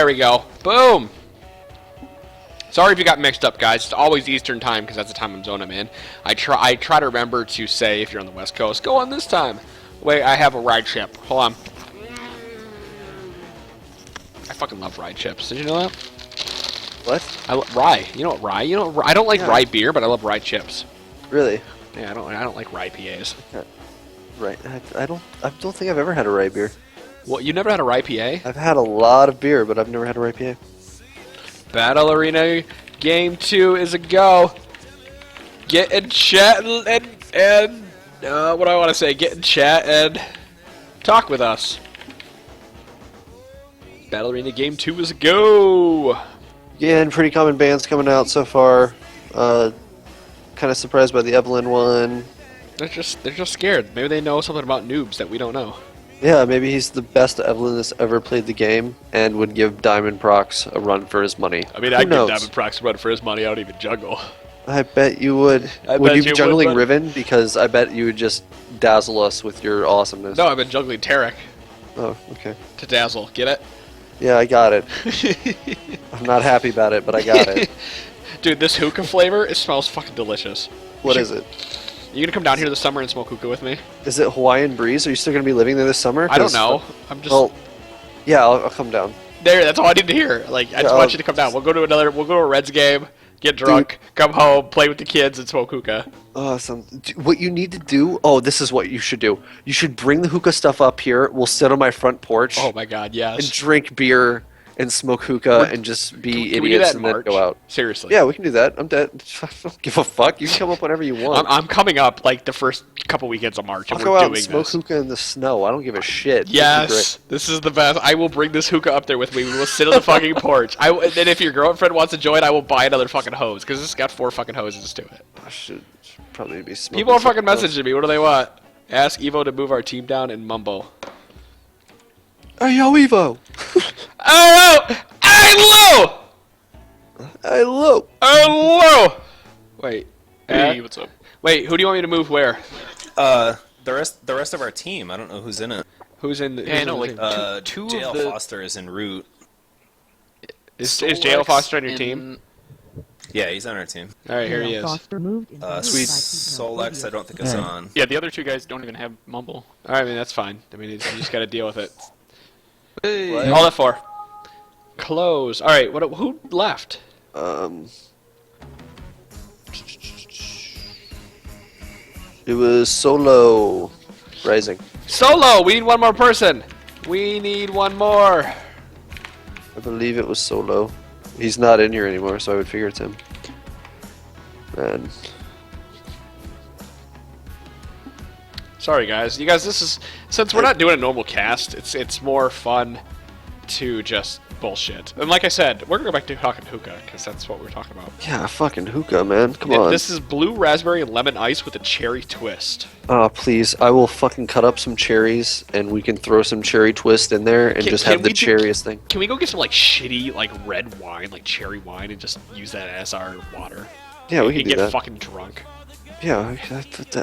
There we go. Boom. Sorry if you got mixed up, guys. It's always Eastern time because that's the time zone I'm in. I try to remember to say if you're on the West Coast, go on this time. Wait, I have a ride chip. Hold on. I fucking love rye chips. Did you know that? What? I love rye. You know what rye? You know I don't like rye beer, but I love rye chips. Really? Yeah, I don't like rye PAs. Right. I don't think I've ever had a rye beer. Well, you never had a rye PA? I've had a lot of beer, but I've never had a rye PA. Battle Arena Game 2 is a go. Get in chat and what do I want to say? Get in chat and talk with us. Battle Arena Game 2 is a go. Yeah, and pretty common bands coming out so far. Kind of surprised by the Evelyn one. They're just scared. Maybe they know something about noobs that we don't know. Yeah, maybe he's the best Evelyn that's ever played the game and would give Diamond Prox a run for his money. I mean, I'd give Diamond Prox a run for his money. I don't even juggle. I bet you would. Would you be juggling Riven? Because I bet you would just dazzle us with your awesomeness. No, I've been juggling Tarek. Oh, okay. To dazzle. Get it? Yeah, I got it. I'm not happy about it, but I got it. Dude, this hookah flavor, it smells fucking delicious. What is it? You gonna come down here this summer and smoke hookah with me? Is it Hawaiian Breeze? Are you still gonna be living there this summer? I don't know. I'm just. Well, yeah, I'll come down. There, that's all I need to hear. Like, I just want you to come down. We'll go to a Reds game, get drunk, come home, play with the kids, and smoke hookah. Awesome. What you need to do? Oh, this is what you should do. You should bring the hookah stuff up here. We'll sit on my front porch. Oh my God, yes. And drink beer and smoke hookah and just be can we do idiots that in and then March? go out. Seriously. Yeah, we can do that. I'm dead. I don't give a fuck. You can come up whenever you want. I'm coming up like the first couple weekends of March. I'll and go we're out doing and smoke this. hookah in the snow. I don't give a shit. Yes, this is the best. I will bring this hookah up there with me. We will sit on the fucking porch. And then if your girlfriend wants to join, I will buy another fucking hose because it's got 4 fucking hoses to it. I should probably be smoking. People are fucking messaging me. What do they want? Ask Evo to move our team down and mumble. Hey, yo, Evo. Hello! Hello! Hello. Hello! Wait. Hey, what's up? Wait, who do you want me to move where? The rest of our team. I don't know who's in it. Who's in the? Yeah, I know. who's in Like the two team? JL Foster is en route. Is JL Foster on your team? Yeah, he's on our team. All right, here he is. Sweet Solex, I don't think is on. Yeah, the other two guys don't even have mumble. All right, I mean that's fine. I mean you just got to deal with it. Hey. All that for. Close. All right. What? Who left? It was Solo Rising. Solo. We need one more person. We need one more. I believe it was Solo. He's not in here anymore, so I would figure it's him. Man. Sorry, guys. You guys, this is since we're not doing a normal cast. It's more fun to just bullshit. And like I said, we're gonna go back to talking hookah because that's what we're talking about. Yeah, fucking hookah, man. Come on. This is blue raspberry and lemon ice with a cherry twist. Oh, please. I will fucking cut up some cherries and we can throw some cherry twist in there and just have the cherriest thing. Can we go get some like shitty like red wine, like cherry wine, and just use that as our water? Yeah, we can do get that. fucking drunk. Yeah,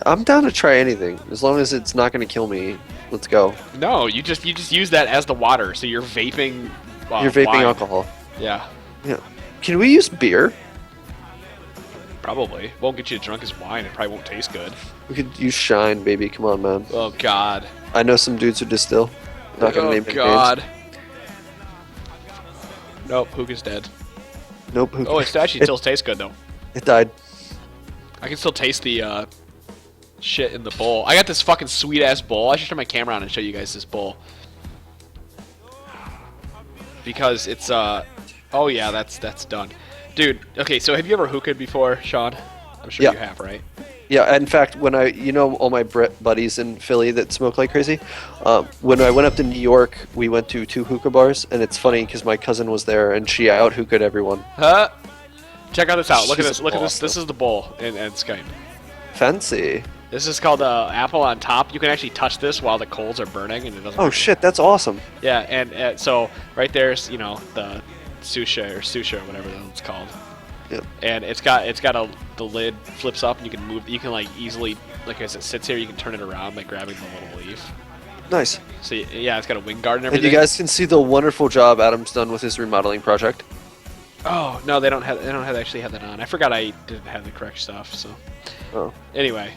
I'm down to try anything as long as it's not going to kill me. Let's go. No, you just use that as the water, so you're vaping. You're vaping wine. alcohol. Yeah. Yeah. Can we use beer? Probably. Won't get you drunk as wine. It probably won't taste good. We could use Shine, baby. Come on, man. Oh God. I know some dudes who distill. Not gonna name Oh any God. Nope. Hookah's dead. names. Nope. Who Oh, it actually still tastes good though. It died. I can still taste the shit in the bowl. I got this fucking sweet ass bowl. I should turn my camera on and show you guys this bowl. Because it's oh yeah, that's done. Dude, okay, so have you ever hookah'd before, Sean? I'm sure Yeah. you have, right? Yeah, in fact, when all my buddies in Philly that smoke like crazy, when I went up to New York, we went to 2 hookah bars, and it's funny because my cousin was there and she out hookah'd everyone. Huh? Check out this out. Look at She's this. Look at this. awesome. This is the bowl in Skype. Fancy. This is called apple on top. You can actually touch this while the coals are burning, and it doesn't. Oh shit, that's awesome. Yeah, and so right there's the susha or whatever it's called. Yep. And it's got the lid flips up and you can move. You can like easily, like as it sits here, you can turn it around by grabbing the little leaf. Nice. So yeah, it's got a wing guard and And everything. you guys can see the wonderful job Adam's done with his remodeling project. Oh no, they don't actually have that on. I forgot I didn't have the correct stuff. So Oh. anyway,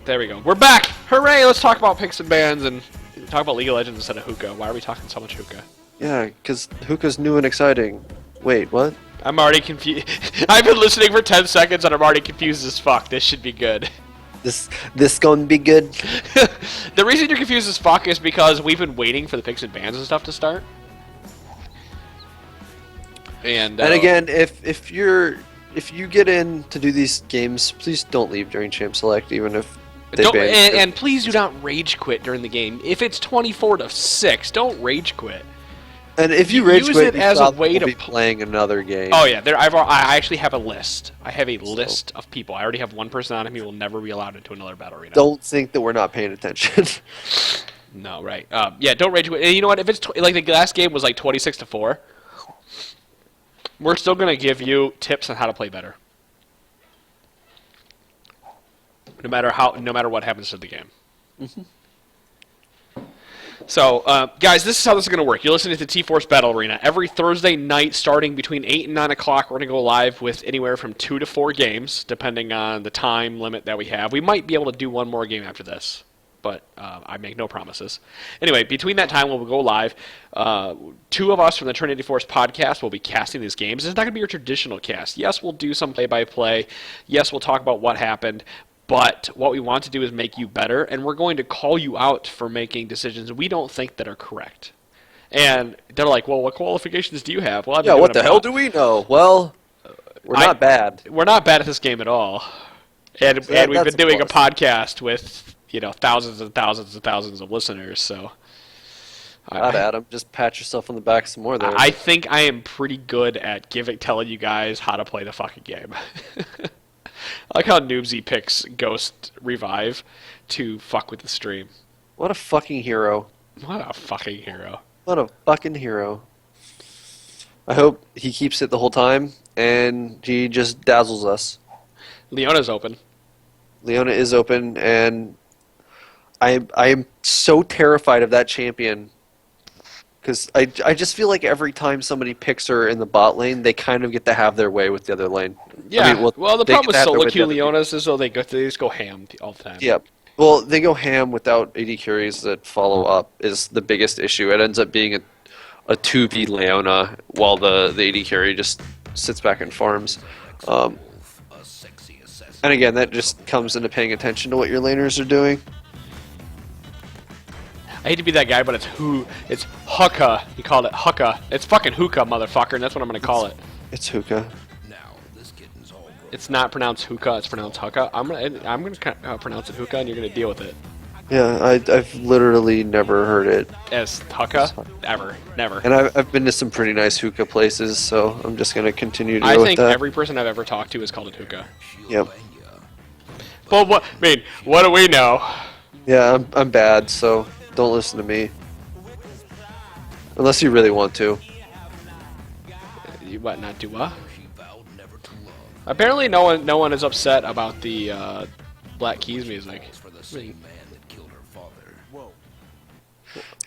there we go. We're back! Hooray! Let's talk about picks and bans and talk about League of Legends instead of hookah. Why are we talking so much hookah? Yeah, because hookah's new and exciting. Wait, what? I'm already confused. I've been listening for 10 seconds and I'm already confused as fuck. This should be good. This gonna be good? The reason you're confused as fuck is because we've been waiting for the picks and bans and stuff to start. And Again, if you get in to do these games, please don't leave during Champ Select, even if they don't, ban you. and please do not rage quit during the game. If it's 24-6, don't rage quit. And if you use rage quit, it you as a probably way will to be playing another game. Oh yeah, I actually have a list. I have a list of people. I already have one person on him who will never be allowed into another battle arena. Don't think that we're not paying attention. No, right. Yeah, don't rage quit. And you know what? If it's like the last game was like 26-4, we're still gonna give you tips on how to play better. No matter what happens to the game. So, guys, this is how this is going to work. You're listening to T-Force Battle Arena. Every Thursday night, starting between 8 and 9 o'clock, we're going to go live with anywhere from 2 to 4 games, depending on the time limit that we have. We might be able to do one more game after this, but I make no promises. Anyway, between that time, we'll go live. 2 of us from the Trinity Force podcast will be casting these games. It's not going to be your traditional cast. Yes, we'll do some play-by-play. Yes, we'll talk about what happened. But what we want to do is make you better, and we're going to call you out for making decisions we don't think that are correct. And they're like, well, what qualifications do you have? Well, I've been Yeah, doing what the them hell now. do we know? Well, we're not bad. We're not bad at this game at all. And we've been that's a doing a plus. podcast with, thousands and thousands and thousands of listeners, so... Not Adam. Just pat yourself on the back some more there. I think I am pretty good at telling you guys how to play the fucking game. I like how Noobsy picks Ghost Revive to fuck with the stream. What a fucking hero. What a fucking hero. What a fucking hero. I hope he keeps it the whole time, and he just dazzles us. Leona's open. Leona is open, and I am so terrified of that champion. Because I just feel like every time somebody picks her in the bot lane, they kind of get to have their way with the other lane. Yeah, I mean, well, the they problem get with to have their solo way with the queue other people. Leonas is though they just go ham all the time. Yeah. Well, they go ham without AD carries that follow up is the biggest issue. It ends up being a 2v Leona while the AD carry just sits back and farms. And again, that just comes into paying attention to what your laners are doing. I hate to be that guy, but it's Hookah. He called it Hookah. It's fucking Hookah, motherfucker, and that's what I'm gonna call it. It's hookah. It's not pronounced Hookah. It's pronounced Hookah. I'm gonna pronounce it Hookah, and you're gonna deal with it Yeah, I've literally never heard it. as Hookah ever, never. And I've been to some pretty nice hookah places, so I'm just going to continue to I go with think that. every person I've ever talked to has called it Hookah. Yep. Well, what do we know? Yeah, I'm bad, so don't listen to me. Unless you really want to. You what? Not do what? Apparently, no one is upset about the Black Keys music.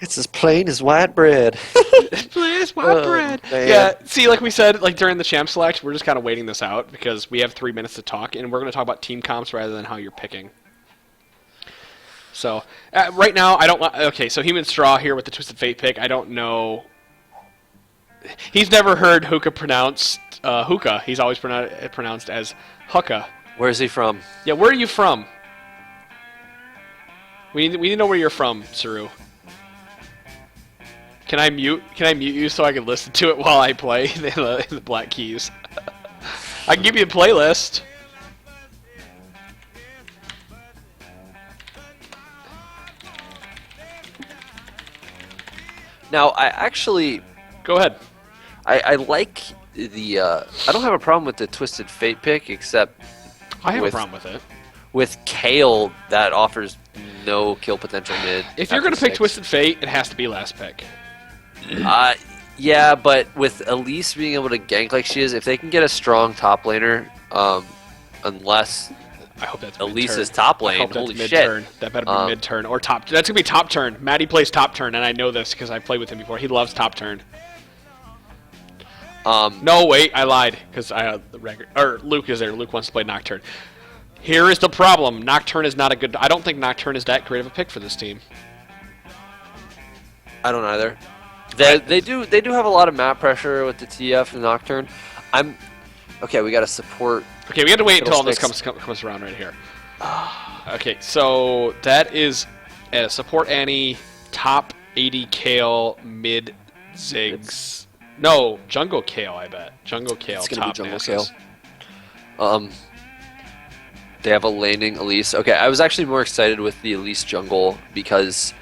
It's as plain as white bread. Please, white Oh, bread. man. Yeah, see, like we said, like during the champ select, we're just kind of waiting this out because we have 3 minutes to talk, and we're going to talk about team comps rather than how you're picking. So, right now, I don't want... Okay, so Human Straw here with the Twisted Fate pick. I don't know... He's never heard hookah pronounced hookah. He's always pronounced as huckah. Where's he from? Yeah, where are you from? We need to know where you're from, Saru. Can I mute you so I can listen to it while I play the Black Keys? I can give you a playlist. Now, I actually... Go ahead. I like the... I don't have a problem with the Twisted Fate pick, except I have with- a problem with it. with Kale, that offers no kill potential mid. If you're after gonna pick 6. Twisted Fate, it has to be last pick. Yeah, but with Elise being able to gank like she is, if they can get a strong top laner, unless I hope that's Elise mid-turn. is top I lane. hope that's Holy shit. mid-turn. That better be mid-turn or top. That's gonna be top turn. Matty plays top turn, and I know this because I played with him before. He loves top turn. No, wait, I lied because I the record. Or Luke is there. Luke wants to play Nocturne. Here is the problem. Nocturne is not a good. I don't think Nocturne is that great of a pick for this team. I don't either. They do have a lot of map pressure with the TF and Nocturne. Okay. We got to support. Okay, we have to wait until all this Fiddlesticks. comes around right here. Okay, so that is support Annie, top 80 Kale, mid Ziggs. No, jungle Kale, I bet. Jungle Kale, It's gonna be top jungle Nasus. Kale. They have a laning Elise. Okay, I was actually more excited with the Elise jungle because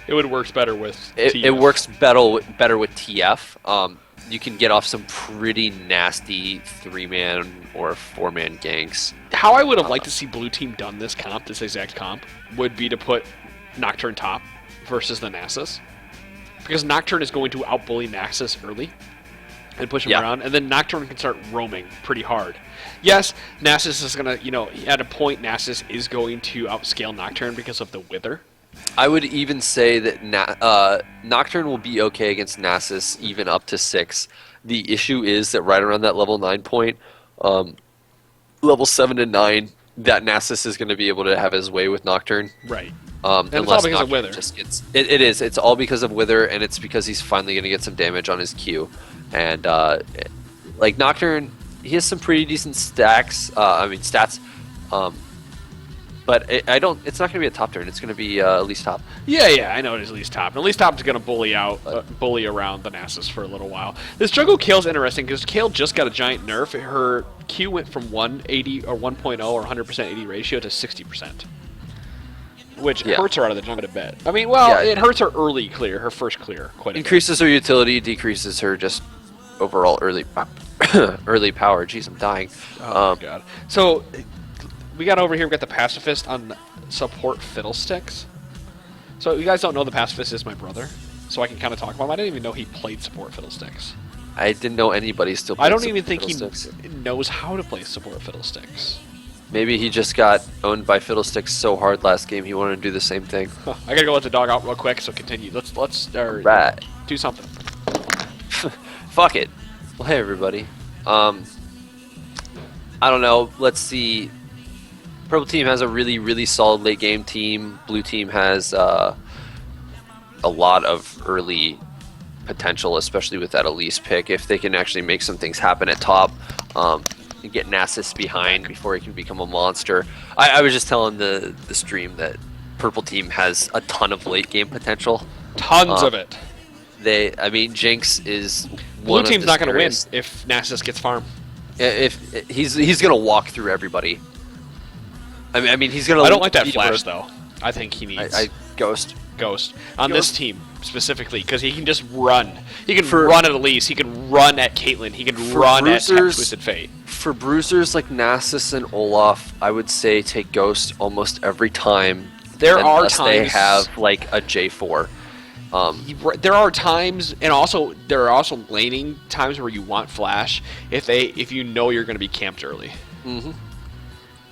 It would work better with it TF. works better with TF. You can get off some pretty nasty 3-man or 4-man ganks. How I would have liked to see Blue Team done this exact comp, would be to put Nocturne top versus the Nasus. Because Nocturne is going to outbully Nasus early and push him Yeah. around, and then Nocturne can start roaming pretty hard. Yes, Nasus is going to, at a point, Nasus is going to outscale Nocturne because of the Wither. I would even say that Nocturne will be okay against Nasus, even up to 6. The issue is that right around that level 9 point, level 7 to 9, that Nasus is going to be able to have his way with Nocturne. Right. And it's all because of Wither. It is. It's all because of Wither, and it's because he's finally going to get some damage on his Q. And like Nocturne, he has some pretty decent stats. But it's not going to be a top turn. It's going to be at least top. Yeah, I know it is at least top. And at least top is going to bully around the Nasus for a little while. This jungle Kale's interesting because Kale just got a giant nerf. Her Q went from 180 or 1.0 or 100% AD ratio to 60%. Which hurts her out of the jungle a bit. I mean, it hurts her early clear, her first clear quite a bit. Increases her utility, decreases her just overall early early power. Jeez, I'm dying. Oh my god. So we got over here, we got the Pacifist on support Fiddlesticks. So you guys don't know the Pacifist is my brother, so I can kind of talk about him. I didn't even know he played support Fiddlesticks. I didn't know anybody still played I don't even think Fiddlesticks. he knows how to play support Fiddlesticks. Maybe he just got owned by Fiddlesticks so hard last game he wanted to do the same thing. Huh, I gotta go let the dog out real quick, so continue. Let's Right. do something. Fuck it. Well, hey everybody. I don't know. Let's see. Purple team has a really, really solid late game team. Blue team has a lot of early potential, especially with that Elise pick. If they can actually make some things happen at top, and get Nasus behind before he can become a monster. I was just telling the stream that Purple team has a ton of late game potential. Tons of it. Jinx is Blue one of team's the not gonna win scariest- if Nasus gets farm. If he's gonna walk through everybody. I mean he's gonna. I don't like that beat flash him. though. I think he needs Ghost. Ghost on this Ghost. team specifically because he can just run. He can For- run at Elise. He can run at Caitlyn. He can For run at bruisers- Twisted Fate. For bruisers like Nasus and Olaf, I would say take Ghost almost every time. There are unless they times- have like a J4. There are times, and also there are also laning times where you want flash if you know you're going to be camped early. Mhm.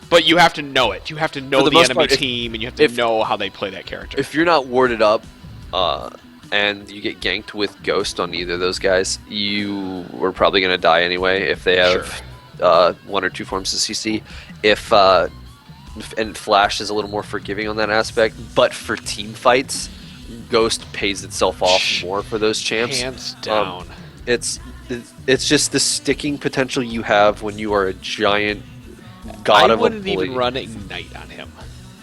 But you have to know it. You have to know For the the most enemy part, if- team, and you have to know how they play that character. If you're not warded up, and you get ganked with Ghost on either of those guys, you were probably gonna die anyway if they have one or two forms of CC. And Flash is a little more forgiving on that aspect, but for team fights, Ghost pays itself off more for those champs. Hands down. It's just the sticking potential you have when you are a giant god I of a wouldn't bully. even run Ignite on him.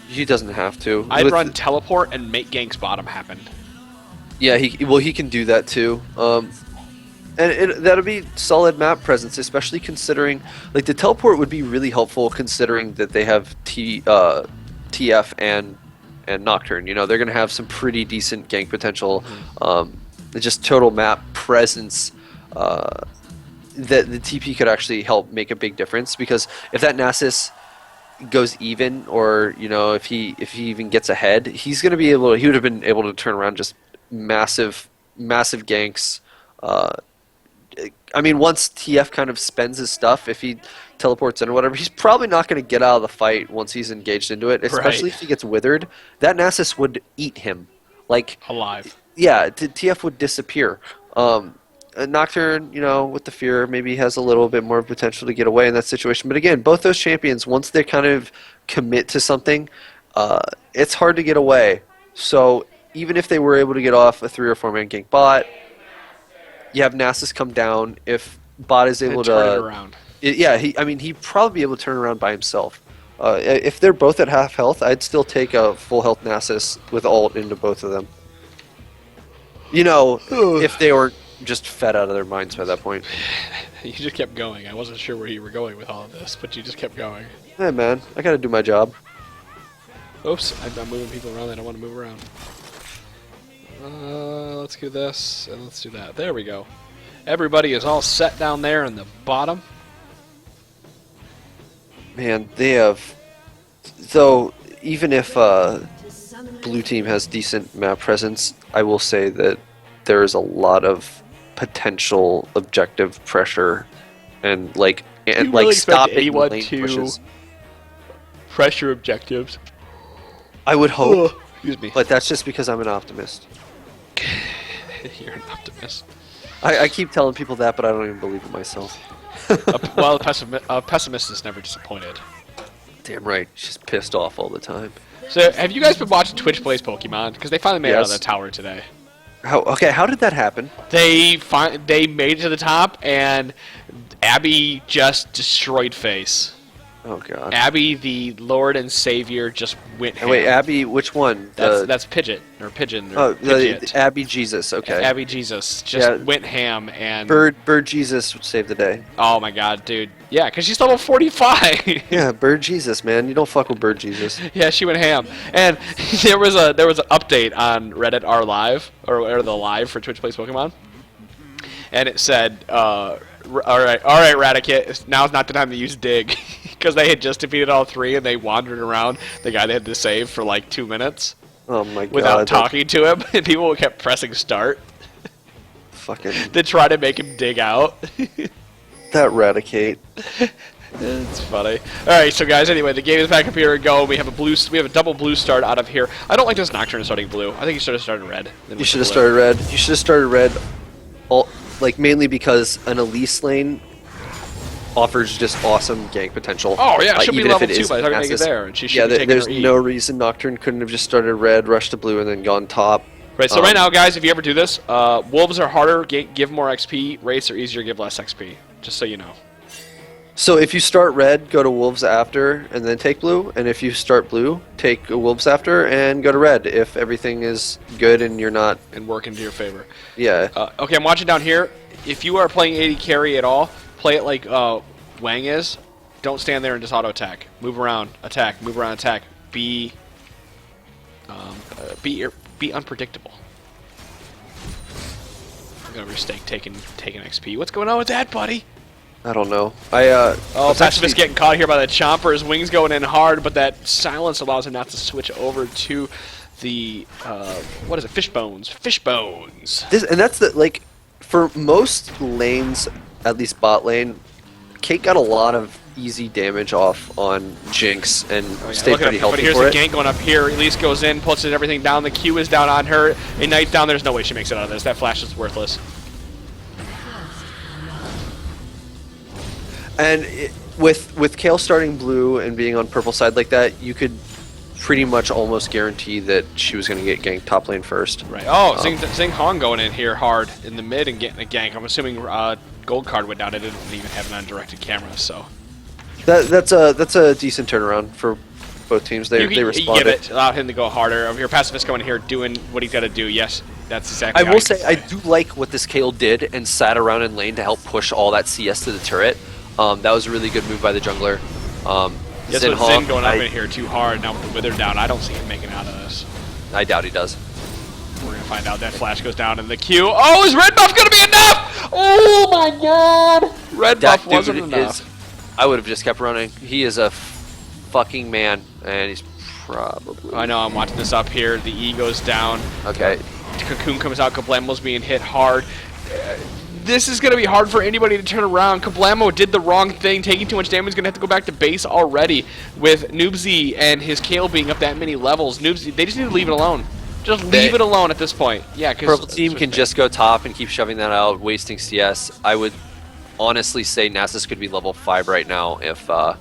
He doesn't have to. I'd With- run Teleport and make ganks bottom happen. Yeah, he can do that too. And that'll be solid map presence, especially considering like the teleport would be really helpful considering that they have TF and Nocturne. You know, they're gonna have some pretty decent gank potential. Just total map presence. That the TP could actually help make a big difference because if that Nasus goes even, or you know, if he even gets ahead, he would have been able to turn around just massive ganks, I mean, once TF kind of spends his stuff, if he teleports in or whatever, he's probably not going to get out of the fight once he's engaged into it, especially Right. if he gets withered. That Nasus would eat him. Like, Alive. yeah, TF would disappear. Nocturne, with the fear, maybe has a little bit more potential to get away in that situation. But again, both those champions, once they kind of commit to something, it's hard to get away. So even if they were able to get off a 3 or 4 man gank bot, you have Nasus come down. If bot is able Turn it to, around. he'd probably be able to turn around by himself. If they're both at half health, I'd still take a full health Nasus with ult into both of them. If they were just fed out of their minds by that point. You just kept going. I wasn't sure where you were going with all of this, but you just kept going. Hey man, I gotta do my job. Oops, I'm moving people around. I don't want to move around. Let's do this, and let's do that. There we go. Everybody is all set down there in the bottom. Man, they have. So even if blue team has decent map presence, I will say that there is a lot of potential objective pressure, and You really expect stopping anyone lane to pushes. pressure objectives? I would hope, Excuse me. but that's just because I'm an optimist. You're an optimist. I keep telling people that, but I don't even believe it myself. Well, a pessimist is never disappointed. Damn right, she's pissed off all the time. So, have you guys been watching Twitch Plays Pokemon? Because they finally made it out of Yes. the tower today. How did that happen? They made it to the top, and Abby just destroyed face. Oh god. Abby, the Lord and Savior, just went ham. Wait, Abby, which one? That's Pigeon or Pidgeot. the Abby Jesus. Okay. Abby Jesus just Yeah. went ham, and Bird Jesus saved the day. oh my god, dude, yeah, because she's level 45. Yeah, Bird Jesus, man. You don't fuck with Bird Jesus. Yeah, she went ham, and there was an update on Reddit R Live or the live for Twitch Plays Pokemon, and it said, all right, Raticate, now's not the time to use Dig, because they had just defeated all 3 and they wandered around the guy they had to save for like 2 minutes Oh my god. without that talking to him, and people kept pressing start Fucking to try to make him dig out. that Raticate. It's funny. All right, so guys, anyway, the game is back up here and go. We have a double blue start out of here. I don't like this Nocturne starting blue. I think you should have started red. You should have started red. You should have started red. Mainly because an Elise lane offers just awesome gank potential. Oh yeah, she'll be even if level it 2 is by the time we make it Nasus. there, and she should Yeah, be taking there's her E. no reason Nocturne couldn't have just started red, rushed to blue, and then gone top. Right, so right now, guys, if you ever do this, wolves are harder, give more XP. Wraiths are easier, give less XP. Just so you know. So if you start red, go to wolves after, and then take blue. And if you start blue, take wolves after and go to red. If everything is good and you're not, And work into your favor. yeah. Okay, I'm watching down here. If you are playing AD carry at all, play it like Wang is. Don't stand there and just auto attack. Move around, attack. Move around, attack. Be unpredictable. I'm gonna restake taking XP. What's going on with that, buddy? I don't know. Oh, it's Pacifist actually- getting caught here by the Chomper. His wings going in hard, but that silence allows him not to switch over to the what is it? Fishbones. Fishbones. That's for most lanes, at least bot lane, Kate got a lot of easy damage off on Jinx and Oh, yeah, stayed look at pretty him. But healthy here's for the it. gank going up here. Elise goes in, puts everything down. The Q is down on her. Ignite down. There's no way she makes it out of this. That flash is worthless. And with Kale starting blue and being on purple side like that, you could pretty much almost guarantee that she was going to get ganked top lane first. Right. Oh, Xing Hong going in here hard in the mid and getting a gank. I'm assuming gold card went down. It didn't even have an undirected camera, so That's a decent turnaround for both teams. They you give responded. it. Allow him to go harder. Over here, Pacifist going in here doing what he's got to do. Yes, that's exactly. I how will you can say I play. do like what this Kale did and sat around in lane to help push all that CS to the turret. That was a really good move by the jungler. Yes, Xin with Hong, Xin going up I- in here too hard. Now with the Wither down, I don't see him making out of this. I doubt he does. We're gonna find out. That flash goes down in the queue. Oh, is red buff gonna be enough? Oh my god! Red That buff wasn't dude enough. I would have just kept running. He is a fucking man, and he's probably I know. I'm watching this up here. The E goes down. okay. Cocoon comes out. Kablembo's being hit hard. This is going to be hard for anybody to turn around. Kablamo did the wrong thing, taking too much damage. Going to have to go back to base already with Noobsy and his Kale being up that many levels. Noobsy, they just need to leave it alone. Just leave it alone at this point. Yeah, because Purple team can just go top and keep shoving that out, wasting CS. I would honestly say Nasus could be level 5 right now if... I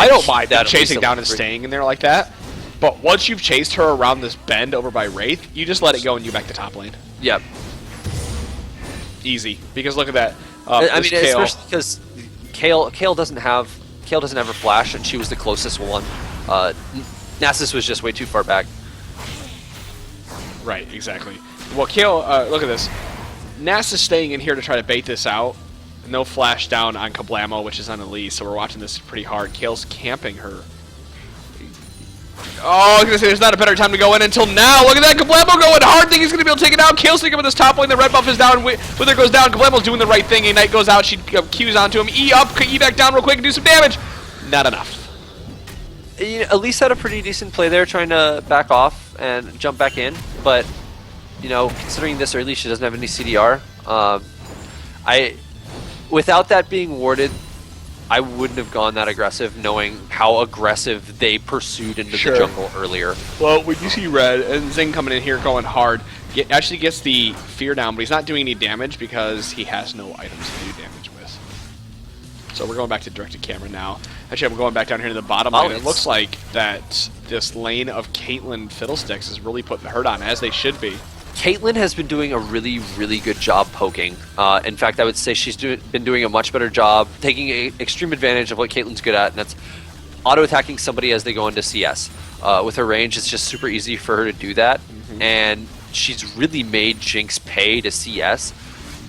don't mind them that'll be chasing down and something. staying in there like that. But once you've chased her around this bend over by Wraith, you just let it go and you back to top lane. Yep. Easy. Because look at that. I this mean, Kale. especially because Kale doesn't have a flash, and she was the closest one. Nasus was just way too far back. Right, exactly. Well, Kale, look at this. Nasa's staying in here to try to bait this out. No flash down on Kablamo, which is on Elise, so we're watching this pretty hard. Kale's camping her. Oh, I was going to say, there's not a better time to go in until now. Look at that, Kablamo going hard. Think he's going to be able to take it out. Kale's sticking with his top lane. The red buff is down. Wither goes down. Kablamo's doing the right thing. Ignite goes out. She Q's onto him. E up, E back down real quick and do some damage. Not enough. You know, Elise had a pretty decent play there, trying to back off and jump back in. But, you know, considering this early, she doesn't have any CDR. Without that being warded, I wouldn't have gone that aggressive, knowing how aggressive they pursued into Sure. the jungle earlier. Well, when you see Red and Zing coming in here going hard, actually gets the fear down, but he's not doing any damage because he has no items to do damage with. So we're going back to directed camera now. Actually, I'm going back down here to the bottom lane. It looks like that this lane of Caitlyn Fiddlesticks is really putting the hurt on, as they should be. Caitlyn has been doing a really, really good job poking. In fact, I would say she's been doing a much better job taking extreme advantage of what Caitlyn's good at, and that's auto-attacking somebody as they go into CS. With her range, it's just super easy for her to do that, and she's really made Jinx pay to CS.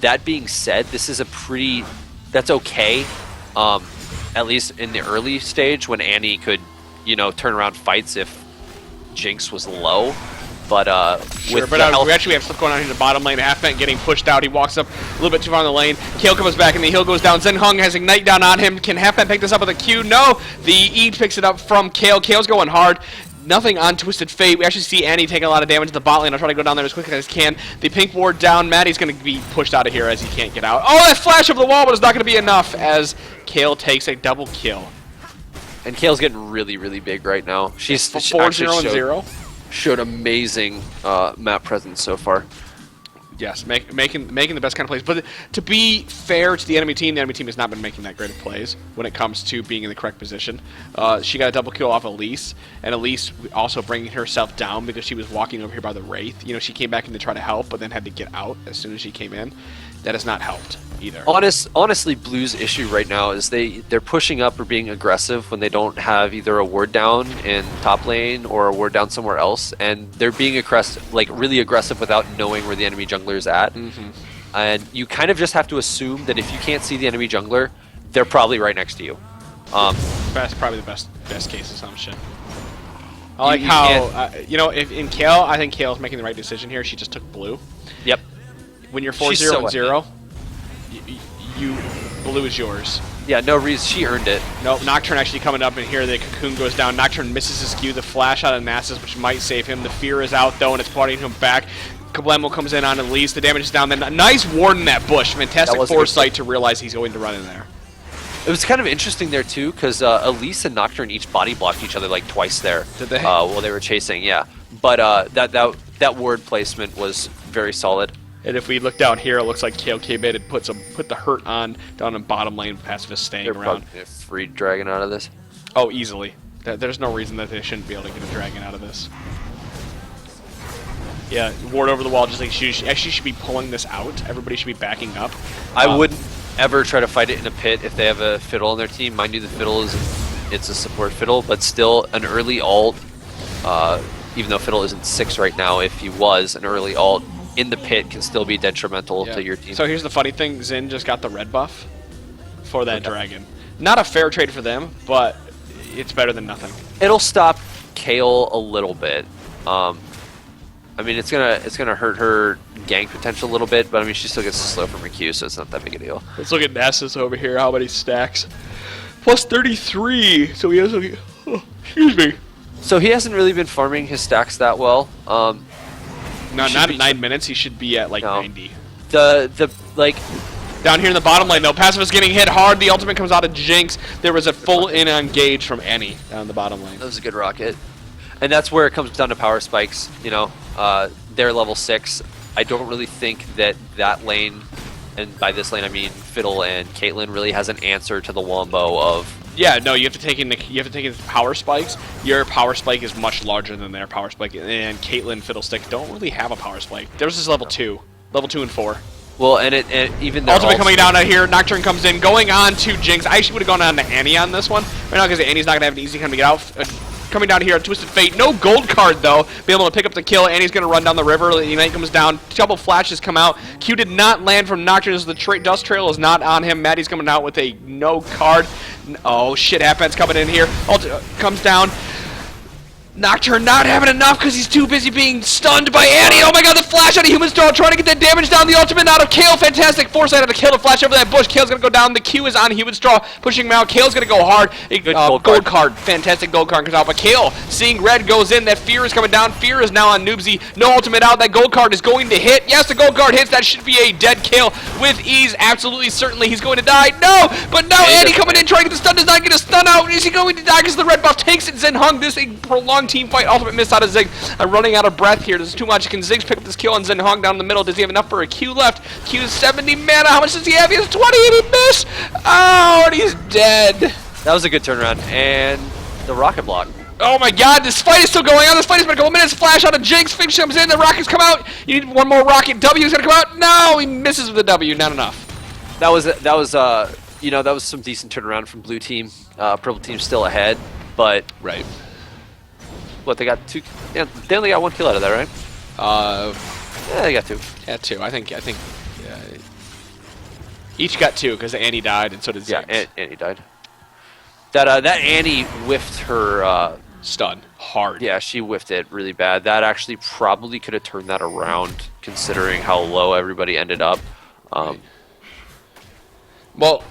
That being said, this is that's okay, at least in the early stage when Annie could, you know, turn around fights if Jinx was low. But Sure, with but the health, we actually have stuff going on here in the bottom lane. Halfman getting pushed out. He walks up a little bit too far in the lane. Kale comes back and the heal goes down. Zen Hung has Ignite down on him. Can Halfman pick this up with a Q? No! The E picks it up from Kale. Kale's going hard. Nothing on Twisted Fate. We actually see Annie taking a lot of damage to the bot lane. I'll try to go down there as quickly as I can. The pink ward down. Maddie's going to be pushed out of here as he can't get out. Oh, that flash over the wall, but it's not going to be enough as Kale takes a double kill. and Kale's getting really, really big right now. She's 4-0-0. Showed amazing map presence so far. Yes, making the best kind of plays. But to be fair to the enemy team has not been making that great of plays when it comes to being in the correct position. She got a double kill off Elise, and Elise also bringing herself down because she was walking over here by the Wraith. You know, she came back in to try to help, but then had to get out as soon as she came in. That has not helped either. Honestly, Blue's issue right now is they're pushing up or being aggressive when they don't have either a ward down in top lane or a ward down somewhere else, and they're being aggressive, like really aggressive, without knowing where the enemy jungler is at. And you kind of just have to assume that if you can't see the enemy jungler, they're probably right next to you. Probably the best case assumption. I like how if in Kale, I think Kale's making the right decision here. She just took blue. Yep. When you're She's so 4-0-0, you blue is yours. Yeah, no reason. She earned it. Nope, Nocturne actually coming up, and here the Cocoon goes down. Nocturne misses his Q, the flash out of Nasus, which might save him. The Fear is out, though, and it's putting him back. Kablamo comes in on Elise. The damage is down. Then a nice ward in that bush. Fantastic foresight to realize he's going to run in there. It was kind of interesting there, too, because Elise and Nocturne each body blocked each other like twice there. Did they? While they were chasing, yeah. But that ward placement was very solid. And if we look down here, it looks like Kale K-Baited put the hurt on down in bottom lane. Pacifist staying They're around. probably a free dragon out of this. Oh, easily. There's no reason that they shouldn't be able to get a dragon out of this. Yeah, ward over the wall, just like she actually should be pulling this out. Everybody should be backing up. I wouldn't ever try to fight it in a pit if they have a fiddle on their team. Mind you, the fiddle it's a support fiddle, but still an early ult. Even though fiddle isn't 6 right now, if he was an early ult in the pit, can still be detrimental to your team. So here's the funny thing: Xin just got the red buff for that dragon. Not a fair trade for them, but it's better than nothing. It'll stop Kale a little bit. I mean, it's gonna hurt her gank potential a little bit, but I mean, she still gets the slow from her Q, so it's not that big a deal. Let's look at Nasus over here. How many stacks? Plus 33. So he has. Excuse me. So he hasn't really been farming his stacks that well. No, not at 9 minutes. He should be at like 90. like. Down here in the bottom lane, though, passive is getting hit hard. The ultimate comes out of Jinx. There was a full in engage from Annie down the bottom lane. That was a good rocket. And that's where it comes down to power spikes. You know, they're level 6. I don't really think that lane, and by this lane I mean Fiddle and Caitlyn, really has an answer to the wombo of. Yeah, no, you have to take in power spikes. Your power spike is much larger than their power spike, and Caitlyn Fiddlestick don't really have a power spike. Theirs is level 2 and 4. Well, and even their Ultimate ults- coming down out here. Nocturne comes in, going on to Jinx. I actually would have gone on to Annie on this one right now because Annie's not gonna have an easy time to get out. Coming down here, Twisted Fate, no gold card though. Be able to pick up the kill. Annie's gonna run down the river. The Ignite comes down. Double flashes come out. Q did not land from Nocturne as the dust trail is not on him. Maddie's coming out with a no card. Oh shit! Halfpen's coming in here. Comes down. Nocturne not having enough because he's too busy being stunned by Annie. Oh my god, the flash out of Human Straw trying to get that damage down. The ultimate out of Kale. Fantastic foresight out of Kale to flash over that bush. Kale's going to go down. The Q is on Human Straw, pushing him out. Kale's going to go hard. Gold card. Fantastic gold card comes out. But Kale, seeing red, goes in. That Fear is coming down. Fear is now on Noobsy. No ultimate out. That gold card is going to hit. Yes, the gold card hits. That should be a dead Kale with ease. Absolutely, certainly he's going to die. No, but now Annie coming in trying to get the stun. Does not get a stun out. Is he going to die because the red buff takes it? Zen Hung. This is a prolonged team fight. Ultimate miss out of Zig. I'm running out of breath here. This is too much. Can Ziggs pick up this kill on Zen Hong down in the middle? Does he have enough for a Q left? Q's 70 mana. How much does he have? He has 20 and he missed. Oh, and he's dead. That was a good turnaround. And the rocket block. Oh my god, this fight is still going on. This fight has been a couple minutes. Flash out of Jinx. Finch comes in. The rockets come out. You need one more rocket. W is going to come out. No, he misses with the W. Not enough. That was you know, that was some decent turnaround from blue team. Purple team's still ahead, but Right. what, they got 2? Yeah, they only got 1 kill out of that, right? Yeah, they got 2. Yeah, 2. I think each got 2 because Annie died and so did Ziggs. Yeah, Annie died. That Annie whiffed her. Stun hard. Yeah, she whiffed it really bad. That actually probably could have turned that around, considering how low everybody ended up. Well,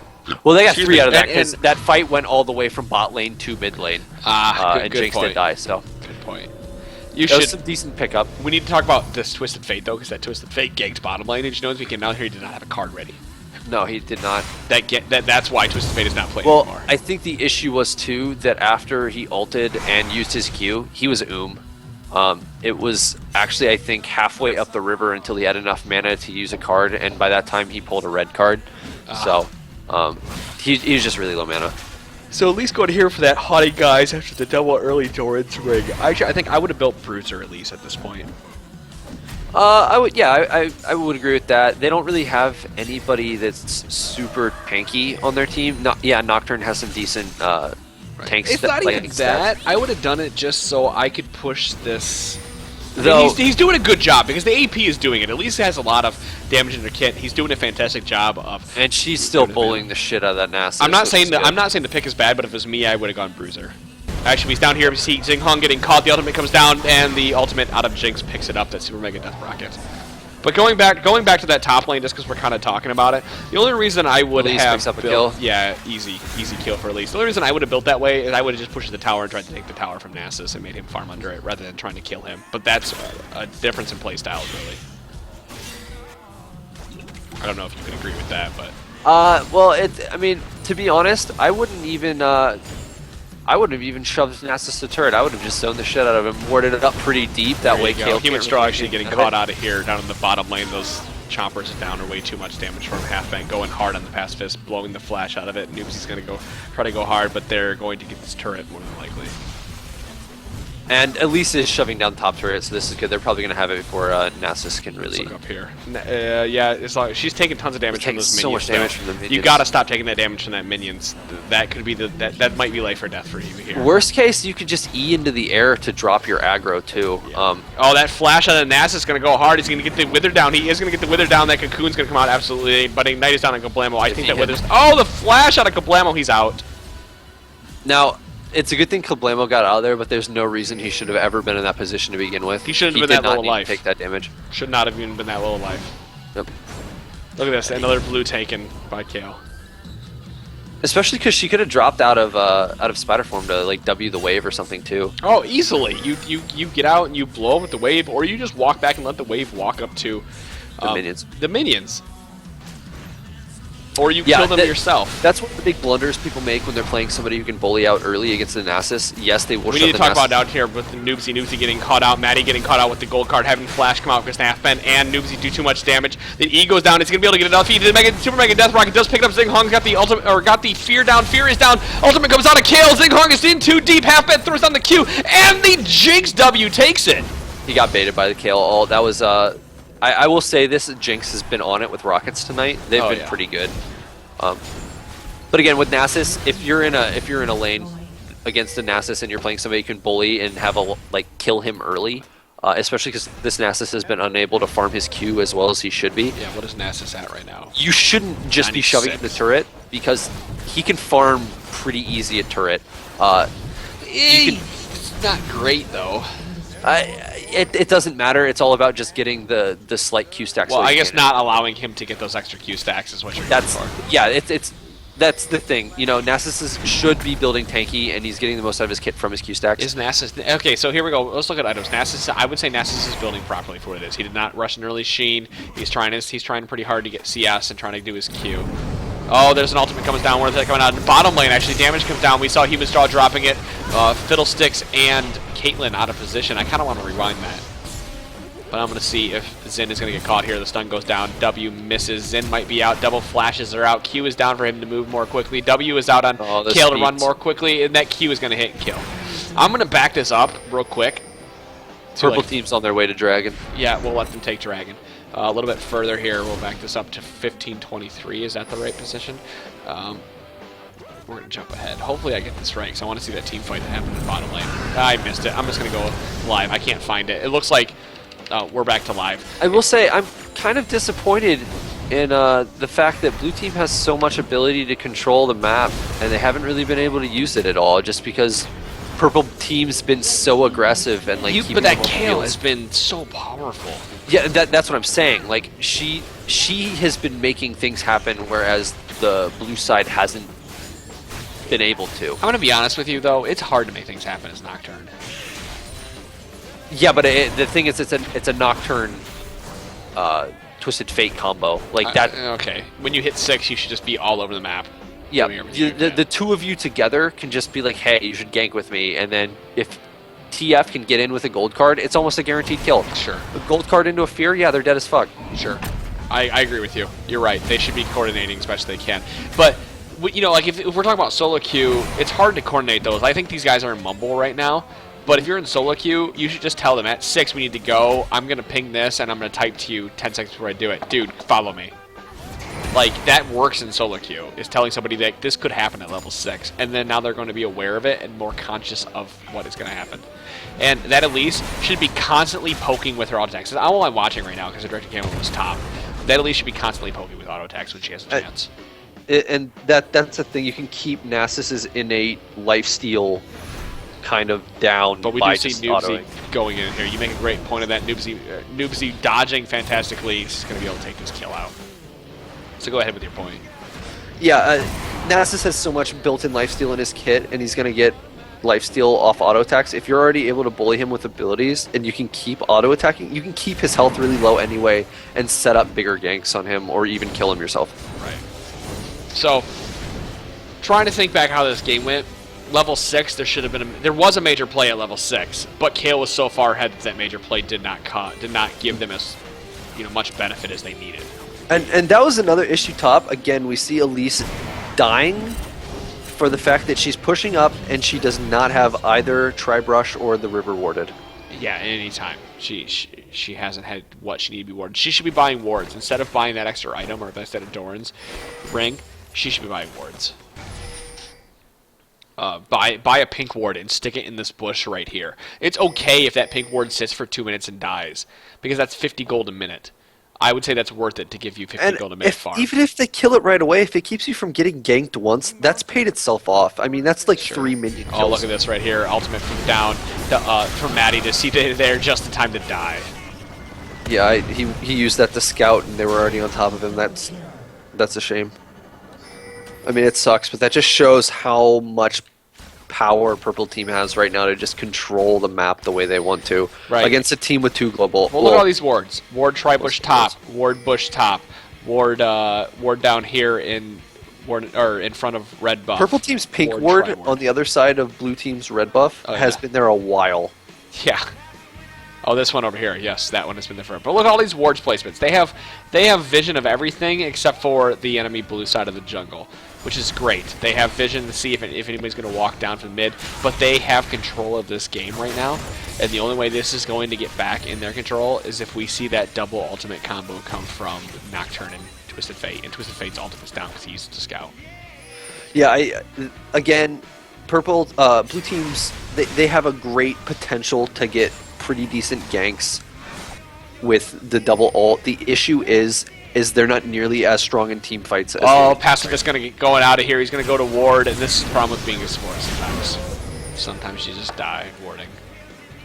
They got excuse 3 me, out of that and- because that fight went all the way from bot lane to mid lane. And good Jinx point. didn't die, so Good point. You that was should. some decent pickup. We need to talk about this Twisted Fate though, because that Twisted Fate ganked bottom lane. Did you know as we came down here, he did not have a card ready. No, he did not. That's why Twisted Fate is not playing Well, anymore. I think the issue was too that after he ulted and used his Q, he was It was actually, I think, halfway up the river until he had enough mana to use a card, and by that time he pulled a red card. So he was just really low mana. So at least going here for that haughty guys after the double early Doran's ring. Actually, I think I would have built Bruiser at least at this point. I would, yeah, I would agree with that. They don't really have anybody that's super tanky on their team. Nocturne has some decent tanks. It's not even stats. that. I would have done it just so I could push this. Though- He's doing a good job because the AP is doing it. At least it has a lot of damage in their kit. He's doing a fantastic job of. And she's still bullying the shit out of that Nasus. I'm not which saying is that. good. I'm not saying the pick is bad, but if it was me, I would have gone Bruiser. Actually, he's down here. We see Xing Hong getting caught. The ultimate comes down, and the ultimate out of Jinx picks it up. That Super Mega Death Rocket. But going back to that top lane, just because we're kind of talking about it, the only reason I would Elise have picks up a built, kill. yeah, easy kill for Elise. The only reason I would have built that way is I would have just pushed the tower and tried to take the tower from Nasus and made him farm under it rather than trying to kill him. But that's a difference in playstyles, really. I don't know if you can agree with that, but Well, I mean, to be honest, I wouldn't have even shoved Nasus to turret. I would have just zoned the shit out of him, warded it up pretty deep. That there way, you go. Kale Human can't Straw really actually do getting anything caught of out of here down in the bottom lane. Those chompers down are way too much damage from Halfbank, going hard on the pacifist, blowing the flash out of it. Noobsy's going to try to go hard, but they're going to get this turret more than likely. it. And Elise is shoving down top turret, so this is good. They're probably going to have it before Nasus can Let's really. look up here. Yeah, as long she's taking tons of damage from Taking those so minions. much damage though. from the You minions. gotta stop taking that damage from that minions. That could be that might be life or death for you here. Worst case, you could just E into the air to drop your aggro too. Yeah. Oh, that flash out of Nasus is going to go hard. He's going to get the Wither down. He is going to get the Wither down. That Cocoon's going to come out absolutely. But Ignite is down on Kablamo. I think that Wither's... Oh, the flash out of Kablamo. He's out. Now, it's a good thing Kablamo got out of there, but there's no reason he should have ever been in that position to begin with. He shouldn't have been did that not low need life. to take that damage. Should not have even been that low of life. Yep. Look at this. Another blue taken by Kale. Especially because she could have dropped out of Spider Form to like W the wave or something too. Oh, easily. You get out and you blow up with the wave, or you just walk back and let the wave walk up to The minions. The minions. Or you Yeah, kill them that- yourself. That's one of the big blunders people make when they're playing somebody who can bully out early against the Nasus. Yes, they will We shut need to the talk Nasus. about out here with the Noobsy getting caught out, Maddie getting caught out with the gold card, having Flash come out because Snapben and Noobsy do too much damage. The E goes down, it's gonna be able to get enough. He did Super Mega Death Rocket does pick it up. Xinghong's got the ultimate, or got the Fear down. Fear is down. Ultimate comes out of Kale. Xinghong is in too deep. Halfbed throws down the Q, and the Jinx W takes it. He got baited by the Kale. Oh, that was I will say this: Jinx has been on it with Rockets tonight. They've Oh, been yeah. pretty good. But again, with Nasus, if you're in a lane against a Nasus and you're playing somebody who can bully and have a kill him early, especially because this Nasus has been unable to farm his Q as well as he should be. Yeah, what is Nasus at right now? You shouldn't just be shoving him the 96. turret because he can farm pretty easy at turret. It's not great though. It doesn't matter. It's all about just getting the slight Q stacks. Well, so he I guess can- not allowing him to get those extra Q stacks is what you're going That's for. yeah. That's the thing. You know, Nasus should be building tanky, and he's getting the most out of his kit from his Q stacks. Is Nasus okay? So here we go. Let's look at items. Nasus, I would say Nasus is building properly for what it is. He did not rush an early Sheen. He's trying pretty hard to get CS and trying to do his Q. Oh, there's an ultimate comes down. Where's that coming out? Bottom lane actually damage comes down. We saw he was draw dropping it. Fiddlesticks and Caitlyn out of position. I kind of want to rewind that. But I'm going to see if Xin is going to get caught here. The stun goes down. W misses. Xin might be out. Double flashes are out. Q is down for him to move more quickly. W is out on Oh, the Kale to run speeds. more quickly. And that Q is going to hit and kill. I'm going to back this up real quick. to, Purple like- team's on their way to Dragon. Yeah, we'll let them take Dragon. A little bit further here, we'll back this up to 15:23. Is that the right position? We're going to jump ahead. Hopefully I get this right, because I want to see that team fight that happened in the bottom lane. I missed it. I'm just going to go live. I can't find it. It looks like we're back to live. I will say I'm kind of disappointed in the fact that Blue Team has so much ability to control the map, and they haven't really been able to use it at all, just because Purple Team's been so aggressive and keeping But that them on the Kale field. has been so powerful. Yeah, that's what I'm saying. Like she has been making things happen, whereas the blue side hasn't been able to. I'm going to be honest with you, though. It's hard to make things happen as Nocturne. Yeah, but the thing is, it's a Nocturne, Twisted Fate combo like that. Okay. When you hit 6, you should just be all over the map. Yeah, doing everything you the can. two of you together can just be like, hey, you should gank with me, and then if TF can get in with a gold card, it's almost a guaranteed kill. Sure. A gold card into a fear, yeah, they're dead as fuck. Sure. I agree with you. You're right. They should be coordinating as best they can. But, you know, like if we're talking about solo queue, it's hard to coordinate those. I think these guys are in Mumble right now. But if you're in solo queue, you should just tell them at 6 we need to go. I'm going to ping this and I'm going to type to you 10 seconds before I do it. Dude, follow me. Like, that works in solo queue, is telling somebody that this could happen at level 6. And then now they're going to be aware of it and more conscious of what is going to happen. And that Elise should be constantly poking with her auto attacks. That's all I'm watching right now because the director camera was top. That Elise should be constantly poking with auto attacks when she has a chance. And that's the thing. You can keep Nasus's innate lifesteal kind of down. But we by do see just Noobsy autoing. going in here. You make a great point of that. Noobsy dodging fantastically. He's going to be able to take this kill out. So go ahead with your point. Yeah, Nasus has so much built-in lifesteal in his kit, and he's gonna get lifesteal off auto attacks. If you're already able to bully him with abilities, and you can keep auto attacking, you can keep his health really low anyway, and set up bigger ganks on him, or even kill him yourself. Right. So, trying to think back how this game went. Level 6, there was a major play at level 6, but Kale was so far ahead that that major play did not give them as much benefit as they needed. And that was another issue top. Again, we see Elise dying for the fact that she's pushing up and she does not have either Tri-Brush or the River warded. Yeah, at any time. She hasn't had what she needed to be warded. She should be buying wards. Instead of buying that extra item or instead of Doran's ring, she should be buying wards. Buy a pink ward and stick it in this bush right here. It's okay if that pink ward sits for 2 minutes and dies, because that's 50 gold a minute. I would say that's worth it to give you 50 gold a minute farm. Even if they kill it right away, if it keeps you from getting ganked once, that's paid itself off. I mean, that's like 3 minion kills. Oh, look at this right here. Ultimate from down from Maddie to see there just in time to die. Yeah, he used that to scout, and they were already on top of him. That's a shame. I mean, it sucks, but that just shows how much power Purple Team has right now to just control the map the way they want to Right. against a team with 2 global. Well, look at all these wards. Ward Tribush top, Ward Bush top, Ward down here in front of red buff. Purple Team's pink Ward ward Tri-ward. on the other side of Blue Team's red buff Oh, has yeah. been there a while. Yeah. Oh, this one over here. Yes, that one has been there forever. But look at all these wards placements. They have vision of everything except for the enemy blue side of the jungle, which is great. They have vision to see if anybody's going to walk down from mid, but they have control of this game right now. And the only way this is going to get back in their control is if we see that double ultimate combo come from Nocturne and Twisted Fate. And Twisted Fate's ultimate's down because he used to scout. Yeah, again, Blue Teams, they have a great potential to get pretty decent ganks with the double ult. The issue is they're not nearly as strong in team fights as Oh, they- Pacifist's going to get going out of here. He's going to go to ward, and this is the problem with being a support sometimes. Sometimes you just die warding.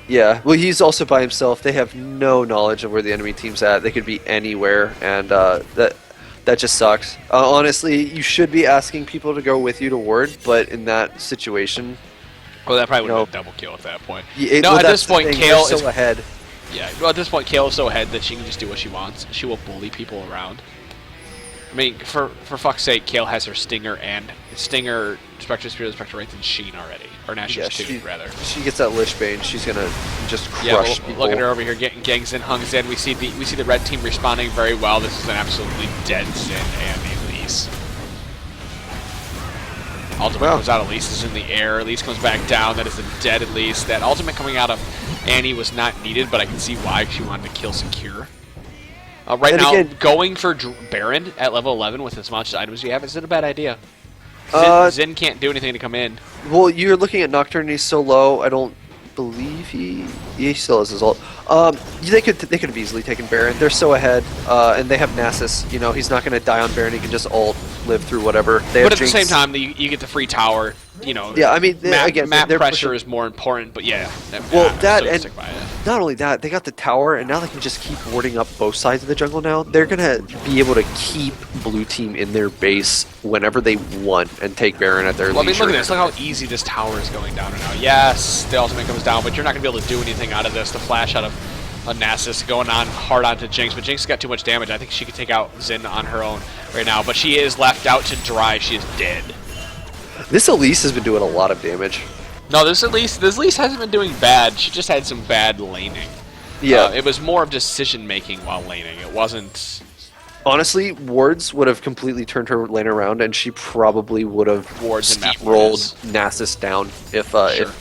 Yeah, well, he's also by himself. They have no knowledge of where the enemy team's at. They could be anywhere, and that just sucks. Honestly, you should be asking people to go with you to ward, but in that situation, Well, that probably would No. have been a double kill at that point. y- No, well, at that's this the point, thing, Kale they're is so ahead. Yeah, well, at this point, Kale is so ahead that she can just do what she wants. She will bully people around. I mean, for fuck's sake, Kale has her Stinger and Stinger, Spectre Spirit, Spectre Wraith, and Sheen already. Or now she's Yeah, two, rather. she gets that Lich Bane, she's gonna just crush Yeah, well, people. look at her over here getting gangs in, Hungs in. We see the red team responding very well. This is an absolutely dead Sin and Elise. Ultimate Wow. comes out, Elise is in the air. Elise comes back down. That is a dead Elise. That ultimate coming out of Annie was not needed, but I can see why she wanted to kill Secure. Right And now, again- going for Baron at level 11 with as much items you have is it a bad idea? Zin can't do anything to come in. Well, you're looking at Nocturne, he's so low, I don't believe he still has his ult. They could have easily taken Baron. They're so ahead, and they have Nasus. You know, he's not going to die on Baron. He can just ult, live through whatever. They But have at the Jinx. same time, you get the free tower. You know, Yeah, I mean, map, again, map they're pressure pushing- is more important. But yeah, Well, I'm that still gonna and stick by it. not only that, they got the tower, and now they can just keep warding up both sides of the jungle. Now they're gonna be able to keep Blue Team in their base whenever they want and take Baron at their Well, I mean, leisure. look at this. Look how easy this tower is going down right now. Yes, the ultimate comes down, but you're not going to be able to do anything out of this. The flash out of Nasus going on hard onto Jinx, but Jinx got too much damage. I think she could take out Zin on her own right now, but she is left out to dry. She is dead. This Elise has been doing a lot of damage. No, this Elise hasn't been doing bad. She just had some bad laning. Yeah, It was more of decision making while laning. It wasn't. honestly, wards would have completely turned her lane around, and she probably would have Wards and map rolled warders. Nasus down Sure.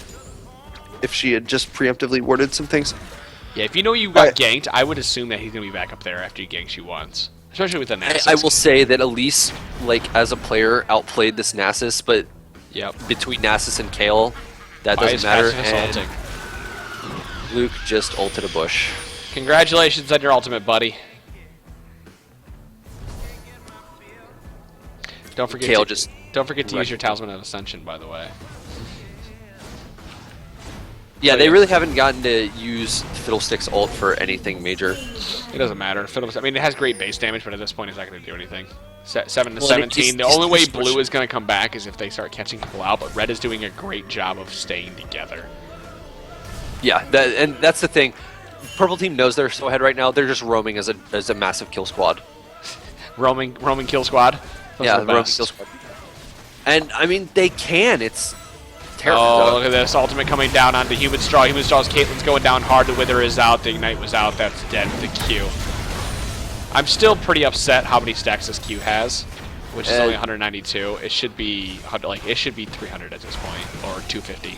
if she had just preemptively warded some things. Yeah, if you know you got I- ganked, I would assume that he's going to be back up there after you ganks you once. Especially with the Nasus. I will say that Elise, like as a player, outplayed this Nasus, but Yep. between Nasus and Kale, that Why doesn't is matter. Pacifist And ulting? Luke just ulted a bush. Congratulations on your ultimate, buddy. Don't forget Kale to just don't forget to use your wrecked Talisman of Ascension, by the way. Yeah, Oh, they yeah. really haven't gotten to use Fiddlestick's ult for anything major. It doesn't matter. I mean, it has great base damage, but at this point, it's not going to do anything. 7 to Well, 17. The he's- only way he's blue pushing. is going to come back is if they start catching people out, but red is doing a great job of staying together. Yeah, and that's the thing. Purple team knows they're so ahead right now. They're just roaming as a massive kill squad. Roaming kill squad. Those Yeah, are the roaming best. kill squad. And I mean, they can. It's terrible. Oh, look at this. Ultimate coming down onto Human Straw. Human Straw's Caitlyn's going down hard. The Wither is out. The Ignite was out. That's dead with the Q. I'm still pretty upset how many stacks this Q has, which is only 192. It should be 300 at this point, or 250.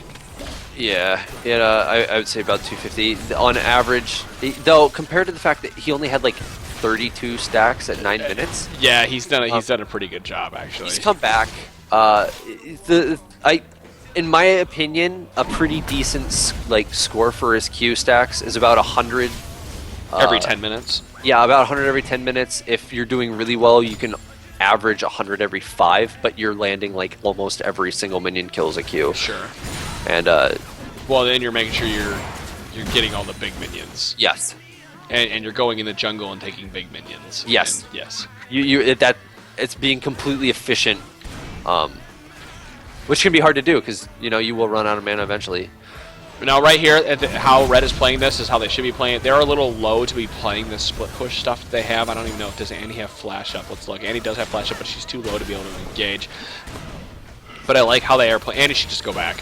Yeah, I would say about 250 on average. Though compared to the fact that he only had like 32 stacks at 9 minutes, Yeah, he's done a pretty good job actually. he's come back. In my opinion, a pretty decent score for his Q stacks is about 100 Every 10 minutes. Yeah, about 100 every 10 minutes. If you're doing really well, you can average 100 every 5, but you're landing like almost every single minion kills a Q. Sure. And Well, then you're making sure you're getting all the big minions, yes, and you're going in the jungle and taking big minions. Yes. And yes. it's being completely efficient. which can be hard to do because you will run out of mana eventually. Now, right here, how Red is playing this is how they should be playing it. They're a little low to be playing this split push stuff that they have. I don't even know if does Annie have flash up. Let's look. Annie does have flash up, but she's too low to be able to engage. But I like how they are playing. Annie should just go back.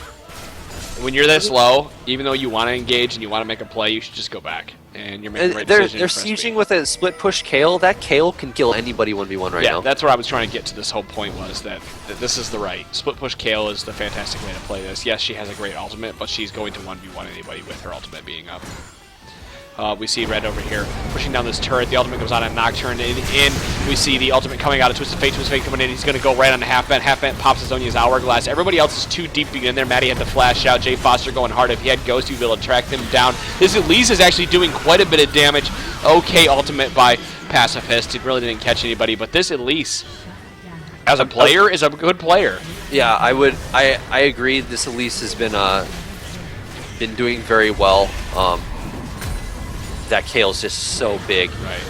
When you're this low, even though you want to engage and you want to make a play, you should just go back. And you're making the right decision. They're sieging with a split push Kayle. That Kayle can kill anybody 1v1 right now. Yeah, that's where I was trying to get to. This whole point was that this is the right. Split push Kayle is the fantastic way to play this. Yes, she has a great ultimate, but she's going to 1v1 anybody with her ultimate being up. We see Red over here pushing down this turret. The ultimate goes on a Nocturne in. We see the ultimate coming out of Twisted Fate. Twisted Fate coming in. He's going to go right on the half vent. Half vent pops Zhonya's Hourglass. Everybody else is too deep to get in there. Maddie had to flash out. Jay Foster going hard. If he had Ghost, he'd be able to track them down. This Elise is actually doing quite a bit of damage. Okay, ultimate by Pacifist. It really didn't catch anybody, but this Elise, as a player, is a good player. Yeah, I agree. This Elise has been doing very well. That Kayle's just so big. Right.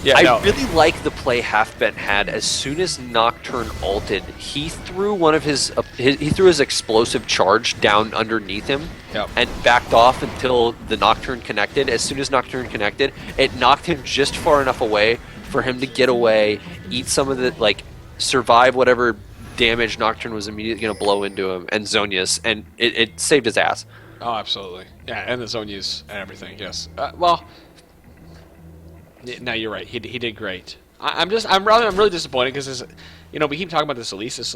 Yeah, I really like the play Halfbent had. As soon as Nocturne ulted, he threw his explosive charge down underneath him and backed off until the Nocturne connected. As soon as Nocturne connected, it knocked him just far enough away for him to get away, eat some of the survive whatever damage Nocturne was immediately going to blow into him and Zhonya's, and it saved his ass. Oh, absolutely. Yeah, and the Zhonya's and everything. Yes. Well, no, you're right. He did great. I'm really disappointed because we keep talking about this Elise. This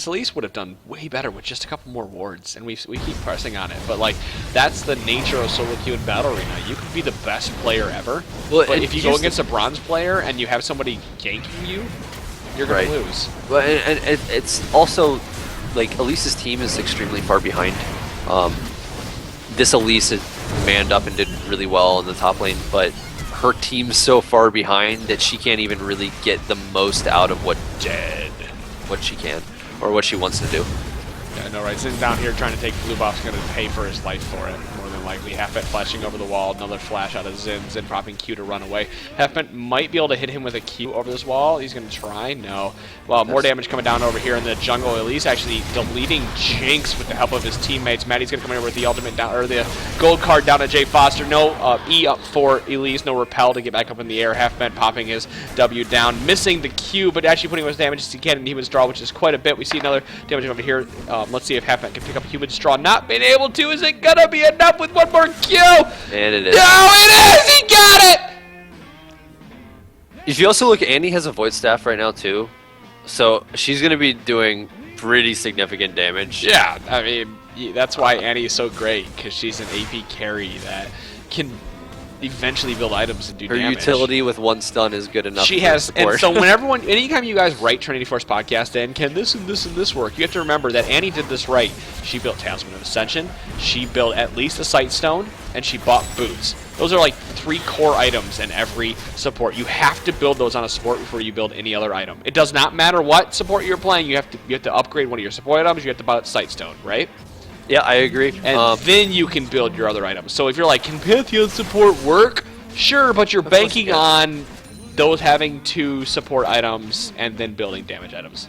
Elise would have done way better with just a couple more wards, and we keep pressing on it. But that's the nature of solo queue in Battle Arena. You could be the best player ever, but if you go against a bronze player and you have somebody ganking you, you're gonna lose. Well, and it's also Elise's team is extremely far behind. This Elise manned up and did really well in the top lane, but her team's so far behind that she can't even really get the most out of what she can or what she wants to do. Yeah, I know, right? Sitting down here trying to take blue buff's going to pay for his life for it, more than likely. Halfbent flashing over the wall, another flash out of Xin. Xin propping Q to run away. Halfbent might be able to hit him with a Q over this wall. He's going to try. No. Well, more damage coming down over here in the jungle. Elise actually deleting Jinx with the help of his teammates. Maddie's going to come in with the ultimate down, or the gold card down to Jay Foster. No E up for Elise. No repel to get back up in the air. Halfbent popping his W down, missing the Q, but actually putting as damage as he can, and he withdraw, which is quite a bit. We see another damage over here. Let's see if Halfbent can pick up Human Straw. Not being able to. Is it gonna be enough with one more Q? And it is. No, it is! He got it! If you also look, Annie has a Void Staff right now too, so she's gonna be doing pretty significant damage. Yeah, I mean, that's why Annie is so great, because she's an AP carry that can eventually build items and do damage. Her utility with one stun is good enough. She has, and so anytime you guys write Trinity Force podcast and can this and this and this work, you have to remember that Annie did this right. She built Talisman of Ascension, she built at least a Sight Stone, and she bought boots. Those are 3 core items in every support. You have to build those on a support before you build any other item. It does not matter what support you're playing. You have to upgrade one of your support items. You have to buy Sight Stone, right? Yeah, I agree. And then you can build your other items. So if you're like, can Pantheon support work? Sure, but you're banking on those having 2 support items and then building damage items.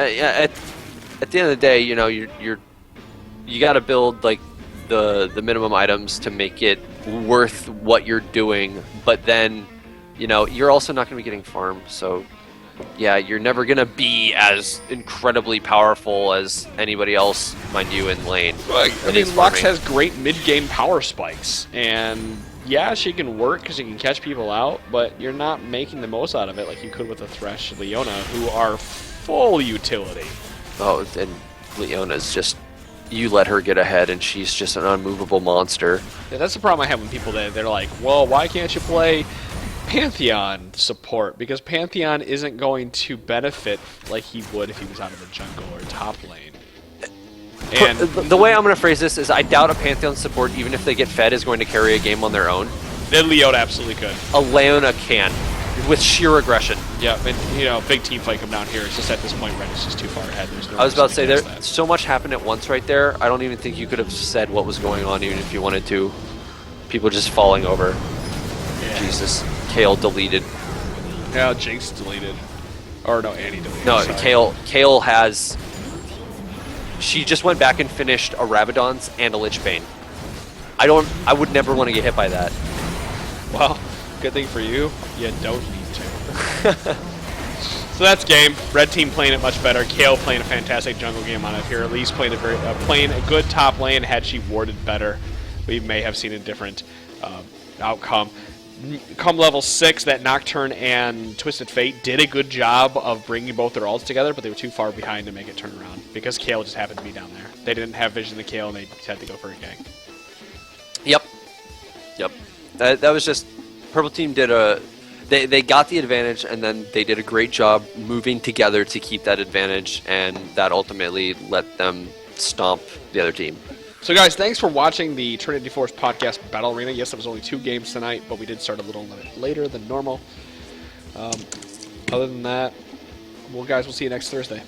Yeah, at the end of the day, you got to build the minimum items to make it worth what you're doing. But then, you're also not going to be getting farm, so. Yeah, you're never going to be as incredibly powerful as anybody else, mind you, in lane. I mean, Lux has great mid-game power spikes, and yeah, she can work because she can catch people out, but you're not making the most out of it like you could with a Thresh Leona, who are full utility. Oh, and Leona's just, you let her get ahead, and she's just an unmovable monster. Yeah, that's the problem I have when people, they're like, well, why can't you play Pantheon support? Because Pantheon isn't going to benefit like he would if he was out of the jungle or top lane. And the way I'm going to phrase this is I doubt a Pantheon support, even if they get fed, is going to carry a game on their own. Then Leona absolutely could. A Leona can, with sheer aggression. Yeah, and big team fight come down here. It's just at this point, Red is just too far ahead. There's no I was about to say, that. so much happened at once right there. I don't even think you could have said what was going on, even if you wanted to. People just falling over. Yeah. Jesus. Kayle deleted. Yeah, Jinx deleted. Or no, Annie deleted. No, sorry. Kale has. She just went back and finished a Rabadon's and a Lich Bane. I would never want to get hit by that. Well, good thing for you, you don't need to. So that's game. Red team playing it much better. Kale playing a fantastic jungle game on it here. Elise playing a good top lane. Had she warded better, we may have seen a different outcome. Come level 6, that Nocturne and Twisted Fate did a good job of bringing both their ults together, but they were too far behind to make it turn around because Kale just happened to be down there. They didn't have vision of Kale, and they had to go for a gank. Yep. That was just Purple Team did a. They got the advantage, and then they did a great job moving together to keep that advantage, and that ultimately let them stomp the other team. So guys, thanks for watching the Trinity Force Podcast Battle Arena. Yes, it was only 2 games tonight, but we did start a little later than normal. Other than that, well, guys, we'll see you next Thursday.